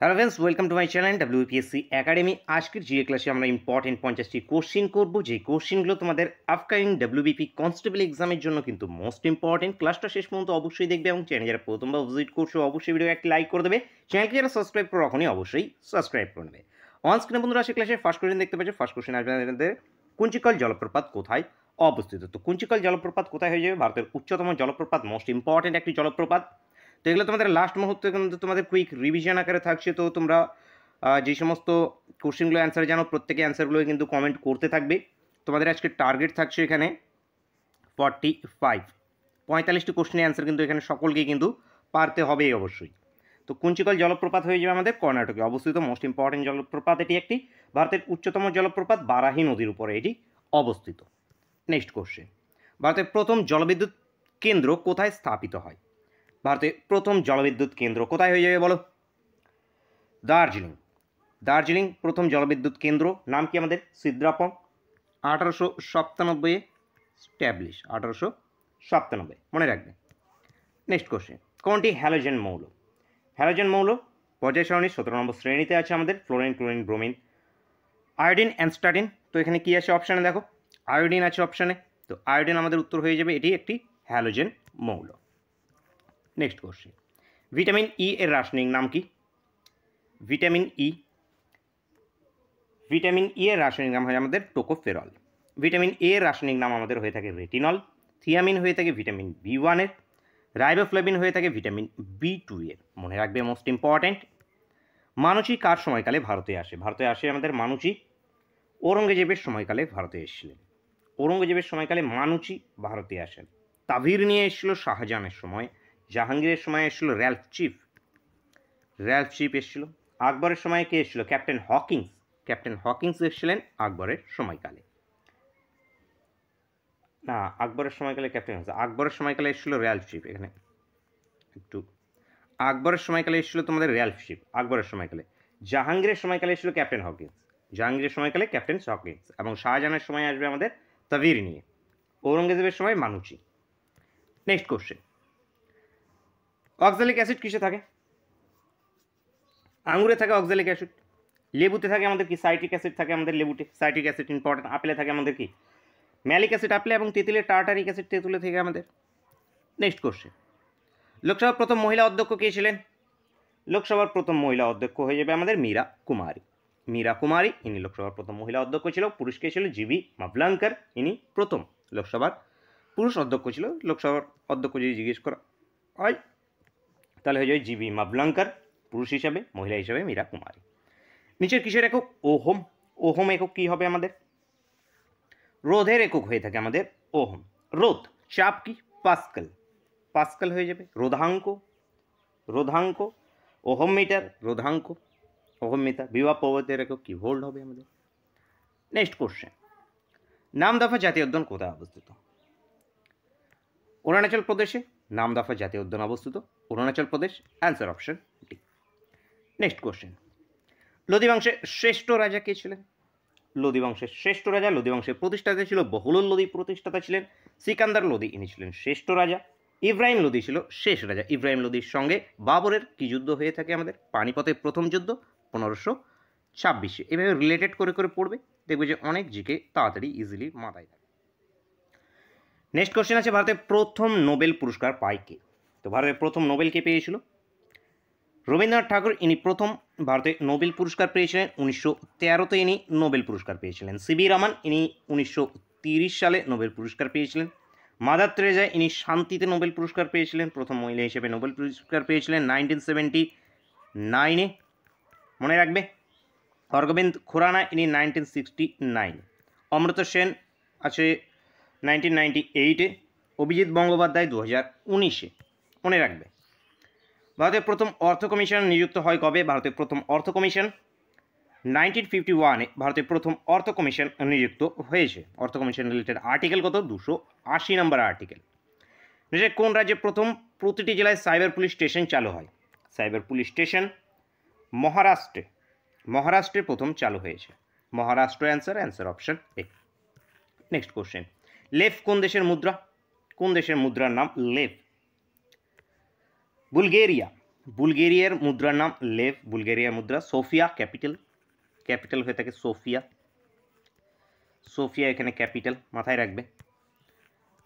Hello friends, welcome to my channel WPSC academy. আজকের GA ক্লাসে আমরা ইম্পর্টেন্ট 50টি কোশ্চিন করব, যে কোশ্চিনগুলো তোমাদের আপকামিং ডব্লিউবিপি কনস্টেবল এক্সামের জন্য কিন্তু মোস্ট ইম্পর্টেন্ট। ক্লাসটা শেষ পর্যন্ত অবশ্যই দেখবে এবং চ্যানেল যারা প্রথমবার ভিজিট করছো অবশ্যই ভিডিও একটা লাইক করে দেবে। চ্যানেলকে যারা সাবস্ক্রাইব করো এখনই অবশ্যই সাবস্ক্রাইব করে নেবে। অন স্ক্রিনে বন্ধুরা আজকে ক্লাসে ফার্স্ট কোশ্চেন দেখতে পাচ্ছ। ফার্স্ট কোশ্চেন আসবে আমাদের কুঞ্চিকল জলপ্রপাত কোথায় অবস্থিত। তো কুঞ্চিকল জলপ্রপাত কোথায় হয়ে যাবে? ভারতের উচ্চতম জলপ্রপাত, মোস্ট ইম্পর্টেন্ট একটি জলপ্রপাত। তো এগুলো তোমাদের লাস্ট মুহূর্তে কিন্তু তোমাদের কুইক রিভিশন আকারে থাকছে। তো তোমরা যে সমস্ত কোশ্চেনগুলো অ্যান্সার জানো প্রত্যেকে অ্যান্সারগুলো কিন্তু কমেন্ট করতে থাকবে। তোমাদের আজকে টার্গেট থাকছে এখানে 45টি কোশ্চেনের অ্যান্সার কিন্তু এখানে সকলকেই কিন্তু পারতে হবেই অবশ্যই। তো কুঞ্চিকল জলপ্রপাত হয়ে যাবে আমাদের কর্ণাটকে অবস্থিত মোস্ট ইম্পর্টেন্ট জলপ্রপাত। এটি একটি ভারতের উচ্চতম জলপ্রপাত, বারাহি নদীর উপরে এটি অবস্থিত। নেক্সট কোশ্চেন, ভারতের প্রথম জলবিদ্যুৎ কেন্দ্র কোথায় স্থাপিত হয়? ভারতের প্রথম জলবিদ্যুৎ কেন্দ্র কোথায় হয়ে যাবে বলো? দার্জিলিং। দার্জিলিং প্রথম জলবিদ্যুৎ কেন্দ্র। নাম কি আমাদের? সিদ্রাপং। 1897 স্ট্যাবলিশ, 1897 মনে রাখবে। নেক্সট কোশ্চেন, কোনটি হ্যালোজেন মৌল? হ্যালোজেন মৌল পর্যায় সারণী 17 নম্বর শ্রেণীতে আছে আমাদের ফ্লোরিন, ক্লোরিন, ব্রোমিন, আয়োডিন, অ্যানস্টাটিন। তো এখানে কি আছে অপশানে? দেখো আয়োডিন আছে অপশানে। তো আয়োডিন আমাদের উত্তর হয়ে যাবে, এটি একটি হ্যালোজেন মৌল। নেক্সট কোশ্চেন, ভিটামিন ই এর রাসায়নিক নাম কি? ভিটামিন ই এর রাসায়নিক নাম হয় আমাদের টোকোফেরল। ভিটামিন এ এর রাসায়নিক নাম আমাদের হয়ে থাকে রেটিনল। থিয়ামিন হয়ে থাকে ভিটামিন বি1 এর। রাইবোফ্লাভিন হয়ে থাকে ভিটামিন বি2 এর। মনে রাখবে মোস্ট ইম্পর্ট্যান্ট। মানুচি কার সময়কালে ভারতে আসে? ভারতে আসে আমাদের মানুচি ঔরঙ্গজেবের সময়কালে ভারতে এসেছিলেন। ঔরঙ্গজেবের সময়কালে মানুচি ভারতে আসেন। তাভির নিয়ে এসেছিল শাহজাহানের সময়। জাহাঙ্গীরের সময় এসেছিল র্যালফ চিফ এসেছিল। আকবরের সময় কে এসেছিল? ক্যাপ্টেন হকিংস এসেছিলেন আকবরের সময়কালে। না, আকবরের সময়কালে ক্যাপ্টেন আকবরের সময়কালে এসেছিল র্যালফ চিফ। এখানে একটু আকবরের সময়কালে এসেছিল তোমাদের র্যালফ চিফ আকবরের সময়কালে। জাহাঙ্গীরের সময়কালে এসেছিল ক্যাপ্টেন হকিংস। জাহাঙ্গীরের সময়কালে ক্যাপ্টেন হকিংস। এবং শাহজাহানের সময় আসবে আমাদের তাভির নিয়ে। ঔরঙ্গজেবের সময় Manushi. Next question, oxalic acid কিসে থাকে? আঙুরে থাকে অক্সালিক অ্যাসিড। লেবুতে থাকে আমাদের কি? সাইট্রিক অ্যাসিড থাকে আমাদের লেবুতে। Citric acid important. আপেলে থাকে আমাদের কি? ম্যালিক অ্যাসিড আপেলে, এবং তেঁতুলে টার্টারিক অ্যাসিড তেঁতুলে থেকে আমাদের। নেক্সট কোশ্চেন, লোকসভার প্রথম মহিলা অধ্যক্ষ কে ছিলেন? লোকসভার প্রথম মহিলা অধ্যক্ষ হয়ে যাবে আমাদের মীরা কুমারী। ইনি লোকসভার প্রথম মহিলা অধ্যক্ষ ছিল। পুরুষ কে ছিল? জিবি মাভলাঙ্কার। ইনি প্রথম লোকসভার পুরুষ অধ্যক্ষ ছিল। লোকসভার অধ্যক্ষ যদি জিজ্ঞেস করা হয় তাহলে হয়ে যাবে জিবি মাভলাঙ্কার পুরুষ হিসাবে, মহিলা হিসাবে মীরা কুমারী। নিচের কিসের একক? ওহম। ওহম একক কি হবে আমাদের? রোধের একক হয়ে থাকে আমাদের ওহম। রোধ। চাপ কি? পাস্কাল হয়ে যাবে। রোধাঙ্ক ওহম মিটার, ওহম মিটার। বিভব প্রবর্তের একক কি? ভোল্ট হবে আমাদের। নেক্সট কোশ্চেন, নামদফা জাতীয় উদ্যান কোথায় অবস্থিত? অরুণাচল প্রদেশে নামদফা জাতীয় উদ্যান অবস্থিত। Arunachal Pradesh, answer option D. Next question, Lodi বংশের শ্রেষ্ঠ রাজা কে ছিলেন? লোদি বংশের শ্রেষ্ঠ রাজা, লোদি বংশের প্রতিষ্ঠাতা ছিল বহুলুল লোদি। প্রতিষ্ঠাতা ছিলেন সিকান্দার লোদি, ইনি ছিলেন শ্রেষ্ঠ রাজা। ইব্রাহিম লোদি ছিল শেষ রাজা। ইব্রাহিম লোদির সঙ্গে বাবরের কি যুদ্ধ হয়ে থাকে আমাদের? পানিপথের প্রথম যুদ্ধ 1526। এভাবে রিলেটেড করে করে পড়বে, দেখবে যে অনেক জিকে তাড়াতাড়ি ইজিলি মাথায় থাকে। নেক্সট কোশ্চেন আছে, ভারতের প্রথম নোবেল পুরস্কার পায় কে? তো ভারতের প্রথম নোবেল কে পেয়েছিল? রবীন্দ্রনাথ ঠাকুর, ইনি প্রথম ভারতে নোবেল পুরস্কার পেয়েছিলেন। 1913-তে ইনি নোবেল পুরস্কার পেয়েছিলেন। সিবি রামান, ইনি 1930 সালে নোবেল পুরস্কার পেয়েছিলেন। মাদার তেরেসা, ইনি শান্তিতে নোবেল পুরস্কার পেয়েছিলেন। প্রথম মহিলা হিসেবে নোবেল পুরস্কার পেয়েছিলেন 1979-এ, মনে রাখবে। অরগোবিন্দ খুরানা, ইনি 1969। অমৃত সেন আছে 1998-এ। অভিজিৎ গঙ্গোপাধ্যায় 2019-এ, মনে রাখবে। ভারতের প্রথম অর্থ কমিশন নিযুক্ত হয় কবে? ভারতের প্রথম অর্থ কমিশন 1951-এ ভারতের প্রথম অর্থ কমিশন নিযুক্ত হয়েছে। অর্থ কমিশন রিলেটেড আর্টিকেল কত? 280 নম্বর আর্টিকেল। কোন রাজ্যে প্রথম প্রতিটি জেলায় সাইবার পুলিশ স্টেশন চালু হয়? সাইবার পুলিশ স্টেশন মহারাষ্ট্রে প্রথম চালু হয়েছে। Maharashtra answer option A. Next question, left কোন দেশের মুদ্রা? কোন দেশের মুদ্রার নাম লেফ? বুলগেরিয়া। বুলগেরিয়ার মুদ্রার নাম লেভ, বুলগেরিয়ার মুদ্রা। সোফিয়া ক্যাপিটাল, ক্যাপিটাল হয়ে থাকে সোফিয়া, সোফিয়া এখানে ক্যাপিটাল, মাথায় রাখবে।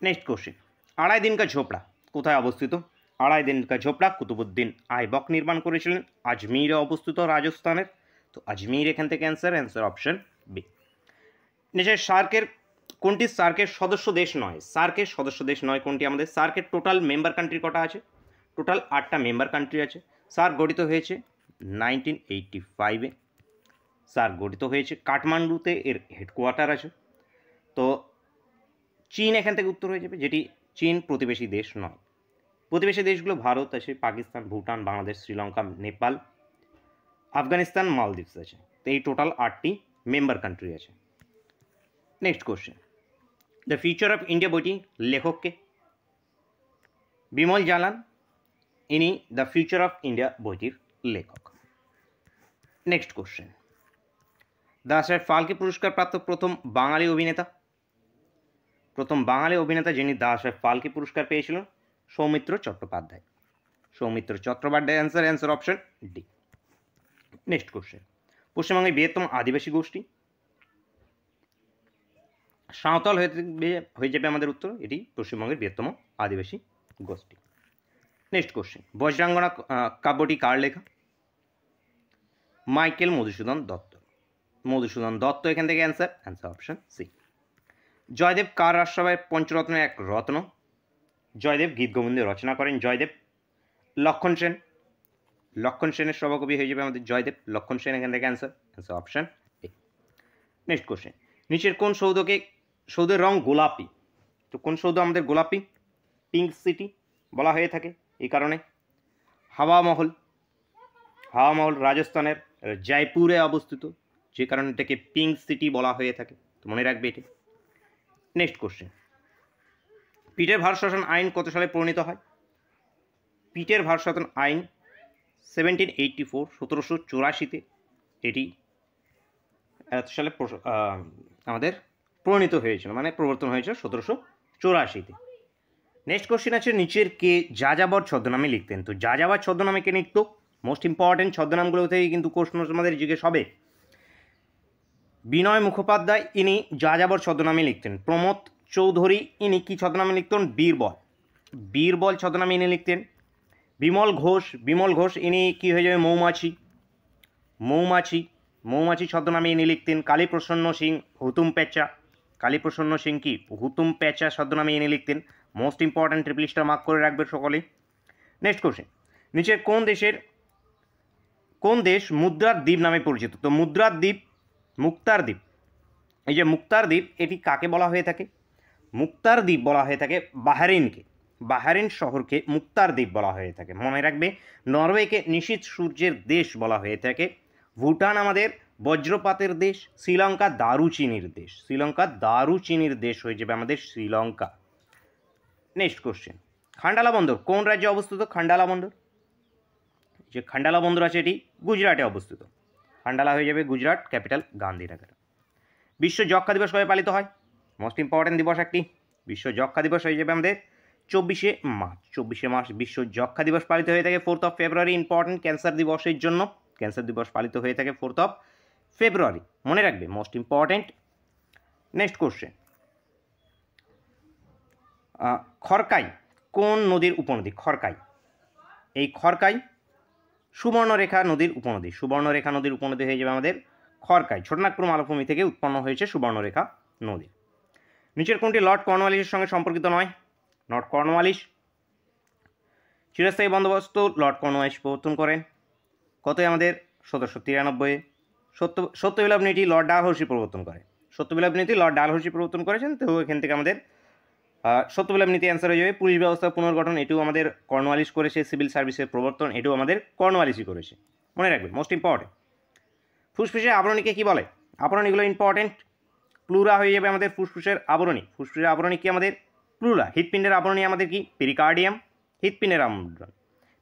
নেক্সট কোশ্চেন, আড়াই দিন কা ঝোপড়া কোথায় অবস্থিত? আড়াই দিন কা ঝোপড়া কুতুবুদ্দিন আইবক নির্মাণ করেছিলেন, আজমিরে অবস্থিত রাজস্থানের। তো আজমির এখান থেকে অ্যান্সার, অ্যান্সার অপশন বি। নিচে সার্কের কোনটি সার্কের সদস্য দেশ নয়? সার্কের সদস্য দেশ নয় কোনটি আমাদের? সার্কের টোটাল মেম্বার কান্ট্রি কটা আছে? টোটাল 8টা মেম্বার কান্ট্রি আছে। সার্ক গঠিত হয়েছে 1985-এ। সার্ক গঠিত হয়েছে, কাঠমান্ডুতে এর হেডকোয়ার্টার আছে। তো চীন এখান থেকে উত্তর হয়ে যাবে, যেটি চীন প্রতিবেশী দেশ নয়। প্রতিবেশী দেশগুলো ভারত আছে, পাকিস্তান, ভুটান, বাংলাদেশ, শ্রীলঙ্কা, নেপাল, আফগানিস্তান, মালদ্বীপস আছে। তো এই টোটাল 8টি মেম্বার কান্ট্রি আছে। Next question, the future of India বইটি লেখককে? বিমল জালান, ইনি দ্য ফিউচার অফ ইন্ডিয়া বইটির লেখক। নেক্সট কোশ্চেন, দাদাসাহেব ফালকে পুরস্কার প্রাপ্ত প্রথম বাঙালি অভিনেতা? প্রথম বাঙালি অভিনেতা যিনি দাদাসাহেব ফালকে পুরস্কার পেয়েছিলেন, Soumitra Chattopadhyay. Soumitra Chattopadhyay answer, answer option D. Next question, পশ্চিমবঙ্গের বৃহত্তম আদিবাসী গোষ্ঠী? সাঁওতাল হয়ে যাবে আমাদের উত্তর, এটি পশ্চিমবঙ্গের বৃহত্তম আদিবাসী গোষ্ঠী। নেক্সট কোশ্চেন, বজ্রাঙ্গনা কাব্যটি কার লেখা? মাইকেল মধুসূদন দত্ত। মধুসূদন দত্ত এখান থেকে answer, answer option C. Jaydev কার রাজসভায় পঞ্চরত্নের এক রত্ন? জয়দেব গীত গোবিন্দ রচনা করেন। জয়দেব লক্ষণ সেন, লক্ষণ সেনের সভাকবি হয়ে যাবে আমাদের জয়দেব, লক্ষণ সেন এখান থেকে answer, answer option A. Next question, নিচের কোন সৌধের রং গোলাপি? তো কোন সৌধ আমাদের গোলাপি? পিঙ্ক সিটি বলা হয়ে থাকে এই কারণে। হাওয়া মহল, হাওয়া মহল রাজস্থানের জয়পুরে অবস্থিত, যে কারণে এটাকে পিঙ্ক সিটি বলা হয়ে থাকে, তো মনে রাখবে এটি। নেক্সট কোশ্চেন, পিটের ভার শাসন আইন কত সালে প্রণীত হয়? পিটের ভার শাসন আইন 1784, 1784-তে এটি এত সালে আমাদের প্রণীত হয়েছিল, মানে প্রবর্তন হয়েছিল 1784-তে। নেক্সট কোশ্চেন আছে, নিচের কে যাযাবর ছদ্মনামে লিখতেন? তো যাযাবর ছদ্মনামে কে লিখত? মোস্ট ইম্পর্টেন্ট ছদ্মনামগুলো থেকে কিন্তু কোশ্চেন আমাদের জিজ্ঞেস হবে। বিনয় মুখোপাধ্যায়, ইনি যাযাবর ছদ্মনামে লিখতেন। প্রমোদ চৌধুরী, ইনি কি ছদ্মনামে লিখতেন? বীরবল, বীরবল ছদ্মনামে ইনি লিখতেন। বিমল ঘোষ, বিমল ঘোষ ইনি কি হয়ে যাবে? মৌমাছি, মৌমাছি, মৌমাছি ছদ্মনামে ইনি লিখতেন। কালীপ্রসন্ন সিং হুতুম পেঁচা, কালীপ্রসন্ন সিং কি হুতুম পেঁচা ছদ্মনামে ইনি লিখতেন। Most important, triple star mark করে রাখবে সকলে। নেক্সট কোশ্চেন, নিচের কোন দেশ মুদ্রার দ্বীপ নামে পরিচিত? তো মুদ্রার দ্বীপ, মুক্তার দ্বীপ, এই যে মুক্তার দ্বীপ, এটি কাকে বলা হয়ে থাকে? মুক্তার দ্বীপ বলা হয়ে থাকে বাহরিনকে, বাহরিন শহরকে মুক্তার দ্বীপ বলা হয়ে থাকে, মনে রাখবে। নরওয়েকে নিশীথ সূর্যের দেশ বলা হয়ে থাকে। ভুটান আমাদের বজ্রপাতের দেশ। শ্রীলঙ্কা দারুচিনির দেশ, শ্রীলঙ্কা দারুচিনির দেশ হয়ে যাবে আমাদের শ্রীলঙ্কা। নেক্সট কোশ্চেন, খান্ডালা বন্দর কোন রাজ্যে অবস্থিত? খান্ডালা বন্দর, যে খান্ডালা বন্দর আছে এটি গুজরাটে অবস্থিত। খান্ডালা হয়ে যাবে গুজরাট, ক্যাপিটাল গান্ধীনগর। বিশ্ব যক্ষ্মা দিবস কবে পালিত হয়? মোস্ট ইম্পর্টেন্ট দিবস একটি, বিশ্ব যক্ষ্মা দিবস হয়ে যাবে আমাদের 24শে মার্চ। 24শে মার্চ বিশ্ব যক্ষ্মা দিবস পালিত হয়ে থাকে। 4 ফেব্রুয়ারি ইম্পর্টেন্ট ক্যান্সার দিবসের জন্য, ক্যান্সার দিবস পালিত হয়ে থাকে 4 ফেব্রুয়ারি, মনে রাখবে, most important. Next question, Kharkai কোন নদীর উপনদী? খড়কাই, এই খড়কাই সুবর্ণরেখা নদীর উপনদী, সুবর্ণরেখা নদীর উপনদী হয়ে যাবে আমাদের খড়কাই। ছোটনাগপুর মালভূমি থেকে উৎপন্ন হয়েছে সুবর্ণরেখা নদী। নিচের কোনটি লর্ড কর্নওয়ালিসের সঙ্গে সম্পর্কিত নয়? লর্ড কর্নওয়ালিস চিরস্থায়ী বন্দোবস্ত লর্ড কর্নওয়ালিস প্রবর্তন করেন। কতই আমাদের 1793-এ। সত্য বিপ্লব নীতি লর্ড ডালহৌসি প্রবর্তন করে, সত্য বিপ্লব নীতি লর্ড ডালহৌসি প্রবর্তন করেছেন। তো এখান থেকে আমাদের সত্য বিপ্লব নীতি অ্যান্সার হয়ে যাবে। পুলিশ ব্যবস্থা পুনর্গঠন, এটিও আমাদের কর্নওয়ালিস করেছে। সিভিল সার্ভিসের প্রবর্তন, এটিও আমাদের কর্নওয়ালিসই করেছে, মনে রাখবে, মোস্ট ইম্পর্টেন্ট। ফুসফুসের আবরণীকে কি বলে? আবরণীগুলো ইম্পর্টেন্ট, প্লুরা হয়ে যাবে আমাদের ফুসফুসের আবরণী। ফুসফুসের আবরণী কি আমাদের? প্লুরা। হৃৎপিণ্ডের আবরণী আমাদের কি? পেরিকার্ডিয়াম, হৃৎপিণ্ডের আবরণ।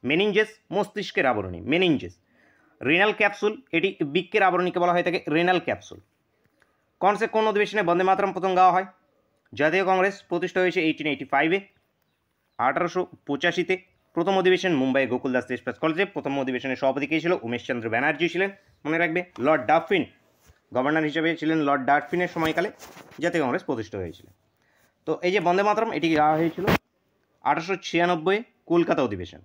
মেনিনজেস মস্তিষ্কের আবরণী, মেনিনজেস। রেনাল ক্যাপসুল, এটি বৃক্কের আবরণীকে বলা হয়ে থাকে রেনাল ক্যাপসুল। কোন অধিবেশনে বন্দে মাতরম প্রথম গাওয়া হয়? জাতীয় কংগ্রেস প্রতিষ্ঠা হয়েছে 1885-এ। 1885-তে প্রথম অধিবেশন মুম্বাই গোকুলদাস দেশপ্রাস কলেজে। প্রথম অধিবেশনের সভাপতি কে ছিল? উমেশচন্দ্র ব্যানার্জি ছিলেন, মনে রাখবে। লর্ড ডাফিন গভর্নর হিসেবে ছিলেন লর্ড ডাফিনের সময়কালে জাতীয় কংগ্রেস প্রতিষ্ঠিত হয়েছিল। তো এই যে বন্দে মাতরম, এটি দেওয়া হয়েছিল 1896 কলকাতা অধিবেশন।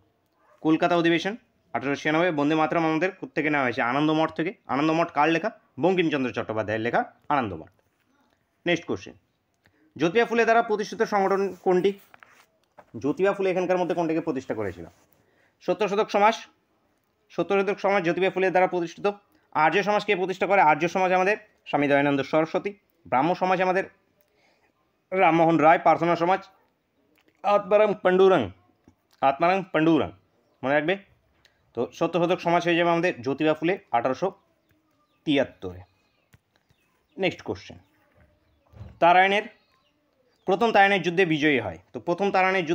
কলকাতা অধিবেশন 1896। বন্দে মাতরম আমাদের থেকে নেওয়া হয়েছে আনন্দমঠ থেকে। আনন্দমঠ কার লেখা? বঙ্কিমচন্দ্র চট্টোপাধ্যায়ের লেখা আনন্দমঠ। নেক্সট কোশ্চেন, জ্যোতিবা ফুলে দ্বারা প্রতিষ্ঠিত সংগঠন কোনটি? জ্যোতিবা ফুলে এখানকার মধ্যে কোনটিকে প্রতিষ্ঠা করেছিল? সত্যশোধক সমাজ। সত্যশোধক সমাজ জ্যোতিবা ফুলের দ্বারা প্রতিষ্ঠিত। আর্য সমাজ কে প্রতিষ্ঠা করে? আর্য সমাজ আমাদের স্বামী দয়ানন্দ সরস্বতী। ব্রাহ্ম সমাজ আমাদের রামমোহন রায়। প্রার্থনা সমাজ আত্মারাম পাণ্ডুরং, মনে রাখবে। তো সত্যশোধক সমাজ হয়ে যাবে আমাদের জ্যোতিবা ফুলে 1873। নেক্সট কোশ্চেন, প্রথম তারায়ণের যুদ্ধে বিজয়ী হয়। তো প্রথম তারায়ণের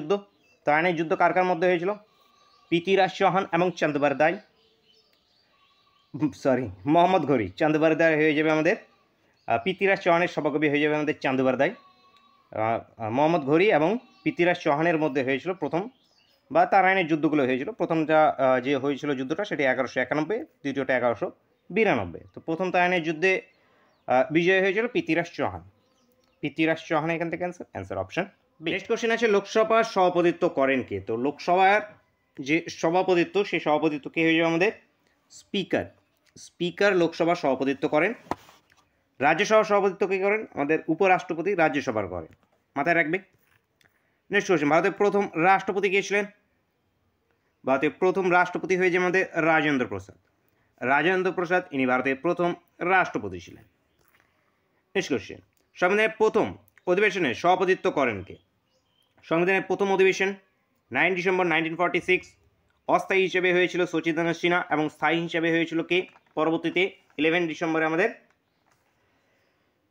যুদ্ধ কার কার মধ্যে হয়েছিল? পৃথ্বীরাজ চৌহান এবং মোহাম্মদ ঘুরি। চান্দবারদাই হয়ে যাবে আমাদের পৃথ্বীরাজ চৌহানের সভাকবি হয়ে যাবে আমাদের চান্দবারদাই। মোহাম্মদ ঘুরি এবং পৃথ্বীরাজ চৌহানের মধ্যে হয়েছিল প্রথম, বা তারায়ণের যুদ্ধগুলো হয়েছিল। প্রথমটা যে হয়েছিল যুদ্ধটা সেটি 1191, দ্বিতীয়টা 1192। তো প্রথম তারায়ণের যুদ্ধে বিজয় হয়েছিল পৃথ্বীরাজ চৌহান। এখান থেকে answer option B. Next question আছে, লোকসভার সভাপতিত্ব করেন কে? তো লোকসভার যে সভাপতিত্ব, সেই সভাপতিত্ব কে হয়ে যাবে আমাদের? স্পিকার লোকসভার সভাপতিত্ব করেন। রাজ্যসভার সভাপতিত্ব কে করেন? আমাদের উপরাষ্ট্রপতি রাজ্যসভার করেন, মাথায় রাখবে। নেক্সট কোশ্চেন, ভারতের প্রথম রাষ্ট্রপতি কে ছিলেন? ভারতের প্রথম রাষ্ট্রপতি হয়ে যাবে আমাদের রাজেন্দ্র প্রসাদ। ইনি ভারতের প্রথম রাষ্ট্রপতি ছিলেন। নেক্সট কোশ্চেন, সংবিধানের প্রথম অধিবেশনে সভাপতিত্ব করেন কে? সংবিধানের প্রথম অধিবেশন 9 ডিসেম্বর 1946। অস্থায়ী হিসেবে হয়েছিল সচিদানন্দ সিনহা এবং স্থায়ী হিসেবে হয়েছিল কে পরবর্তীতে 11 ডিসেম্বরে আমাদের?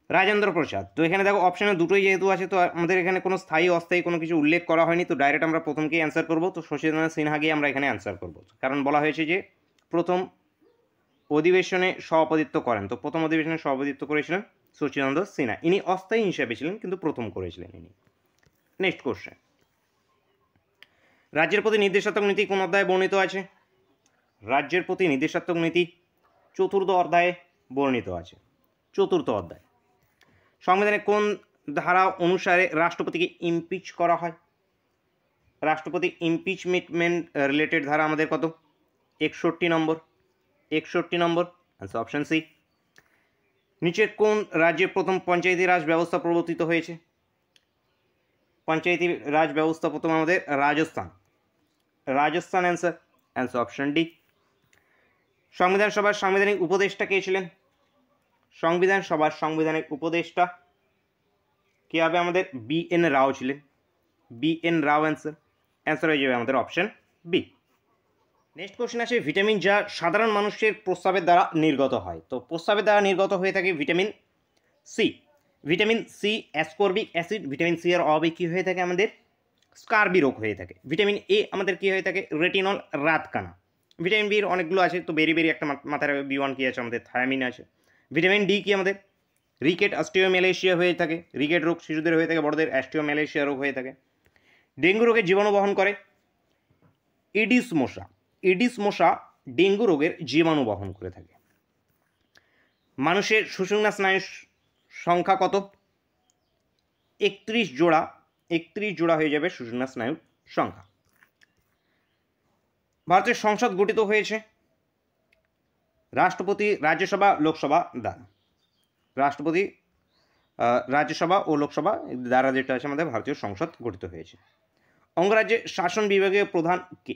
রাজেন্দ্র প্রসাদ। তো এখানে দেখো অপশানে দুটোই যেহেতু আছে, তো আমাদের এখানে কোনো স্থায়ী অস্থায়ী কোনো কিছু উল্লেখ করা হয়নি, তো ডাইরেক্ট আমরা প্রথমকেই অ্যান্সার করবো। তো সচিদানন্দ সিনহাকে আমরা এখানে অ্যান্সার করবো, কারণ বলা হয়েছে যে প্রথম অধিবেশনে সভাপতিত্ব করেন। তো প্রথম অধিবেশনে সভাপতিত্ব করেছিলেন সচিদানন্দ সিনহা। ইনি অস্থায়ী হিসেবে ছিলেন, কিন্তু প্রথম করেছিলেন ইনি। নেক্সট কোশ্চেন, রাজ্যের প্রতি নির্দেশাত্মক নীতি কোন অধ্যায়ে বর্ণিত আছে? রাজ্যের প্রতি নির্দেশাত্মক নীতি 4th অধ্যায়ে বর্ণিত আছে, 4th অধ্যায়। সংবিধানের কোন ধারা অনুসারে রাষ্ট্রপতিকে ইমপিচ করা হয়? রাষ্ট্রপতি ইমপিচমেন্ট রিলেটেড ধারা আমাদের কত? 61 নম্বর। Answer option C. নিচের কোন রাজ্যে প্রথম পঞ্চায়েতি রাজ ব্যবস্থা প্রবর্তিত হয়েছে? পঞ্চায়েতি রাজ ব্যবস্থা প্রথম আমাদের রাজস্থান অ্যান্সার অপশন ডি। সংবিধান সভার সাংবিধানিক উপদেষ্টা কে ছিলেন? সংবিধান সভার সাংবিধানিক উপদেষ্টা কে হবে আমাদের? BN রাও ছিলেন। BN রাও অ্যান্সার হয়ে যাবে আমাদের অপশন বি। নেক্সট কোশ্চেন আছে, ভিটামিন যা সাধারণ মানুষের প্রস্রাবের দ্বারা নির্গত হয়। তো প্রস্রাবের দ্বারা নির্গত হয়ে থাকে vitamin C. Vitamin C ascorbic acid. Vitamin C এর অভাবে কী হয়ে থাকে আমাদের? স্কারবি রোগ হয়ে থাকে। ভিটামিন এ আমাদের কী হয়ে থাকে? রেটিনল রাতকানা। ভিটামিন বির অনেকগুলো আছে, তো বেরি একটা মাথায় B1 কী আছে আমাদের? থায়ামিন আছে। ভিটামিন ডি কি আমাদের? রিকেট অস্টিওম্যালেশিয়া হয়ে থাকে। রিকেট রোগ শিশুদের হয়ে থাকে, বড়দের অস্টিওম্যালেশিয়া রোগ হয়ে থাকে। ডেঙ্গু রোগের জীবাণু বহন করে এডিস মশা ডেঙ্গু রোগের জীবাণু বহন করে থাকে। মানুষের সুষুম্না স্নায়ুর সংখ্যা কত? 31 জোড়া হয়ে যাবে সুষুম্না স্নায়ুর সংখ্যা। ভারতের সংসদ গঠিত হয়েছে রাষ্ট্রপতি, রাজ্যসভা, লোকসভা দ্বারা। রাষ্ট্রপতি, রাজ্যসভা ও লোকসভা দ্বারা যেটা আছে আমাদের ভারতীয় সংসদ গঠিত হয়েছে। অঙ্গরাজ্যের শাসন বিভাগীয় প্রধান কে?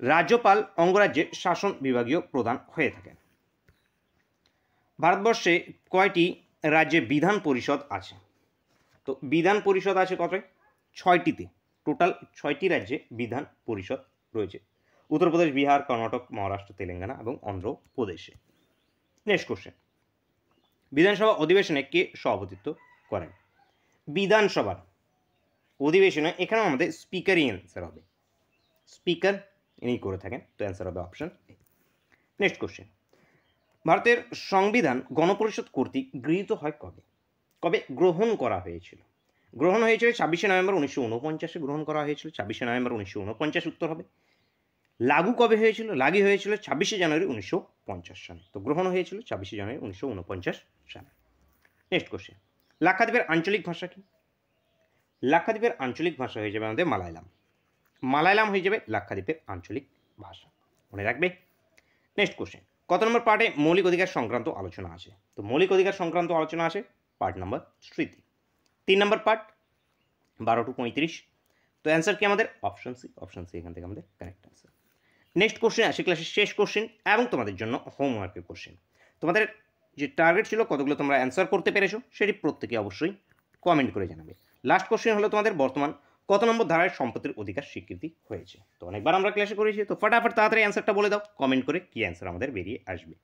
রাজ্যপাল অঙ্গরাজ্যের শাসন বিভাগীয় প্রধান হয়ে থাকেন। ভারতবর্ষে কয়টি রাজ্যে বিধান পরিষদ আছে? তো বিধান পরিষদ আছে কত? 6টিতে। টোটাল 6টি রাজ্যে বিধান পরিষদ রয়েছে। উত্তরপ্রদেশ, বিহার, কর্ণাটক, মহারাষ্ট্র, তেলেঙ্গানা এবং অন্ধ্রপ্রদেশে। নেক্সট কোশ্চেন, বিধানসভা অধিবেশনে কে সভাপতিত্ব করেন? বিধানসভার অধিবেশনে এখানেও আমাদের স্পিকারই অ্যান্সার হবে। স্পিকার ইনি করে থাকেন, তো অ্যান্সার হবে অপশন এ। নেক্সট কোশ্চেন, ভারতের সংবিধান গণপরিষদ কর্তৃক গৃহীত হয় কবে? গ্রহণ করা হয়েছিল? গ্রহণ হয়েছিল 26শে নভেম্বর 1949 গ্রহণ করা হয়েছিল। 26শে নভেম্বর 1949 উত্তর হবে। লাগু কবে হয়েছিল? লাগু হয়েছিল 26শে জানুয়ারি 1950 সালে। তো গ্রহণ হয়েছিল 26শে জানুয়ারি 1949 সালে। নেক্সট কোশ্চেন, লাক্ষাদ্বীপের আঞ্চলিক ভাষা কি? লাক্ষাদ্বীপের আঞ্চলিক ভাষা হয়ে যাবে আমাদের মালায়ালাম। মালায়ালাম হয়ে যাবে লাক্ষাদ্বীপের আঞ্চলিক ভাষা, মনে রাখবে। নেক্সট কোশ্চেন, কত নম্বর পার্টে মৌলিক অধিকার সংক্রান্ত আলোচনা আছে? তো মৌলিক অধিকার সংক্রান্ত আলোচনা আছে part number 3। 3 number part 12 to 35। তো অ্যান্সার কি আমাদের? Option C. অপশন সি এখান থেকে আমাদের কারেক্ট অ্যান্সার। নেক্সট কোশ্চেন আসে ক্লাসের শেষ কোশ্চেন এবং তোমাদের জন্য হোমওয়ার্কের কোশ্চেন। তোমাদের যে টার্গেট ছিল কতগুলো তোমরা অ্যান্সার করতে পেরেছো সেটি প্রত্যেকে অবশ্যই কমেন্ট করে জানাবে। লাস্ট কোশ্চেন হলো তোমাদের বর্তমান কত নম্বর ধারায় সম্পত্তির অধিকার স্বীকৃতি হয়েছে? তো অনেকবার আমরা ক্লাসে করেছি, তো ফটাফট তাড়াতাড়ি অ্যান্সারটা বলে দাও কমেন্ট করে, কি অ্যান্সার আমাদের বেরিয়ে আসবে।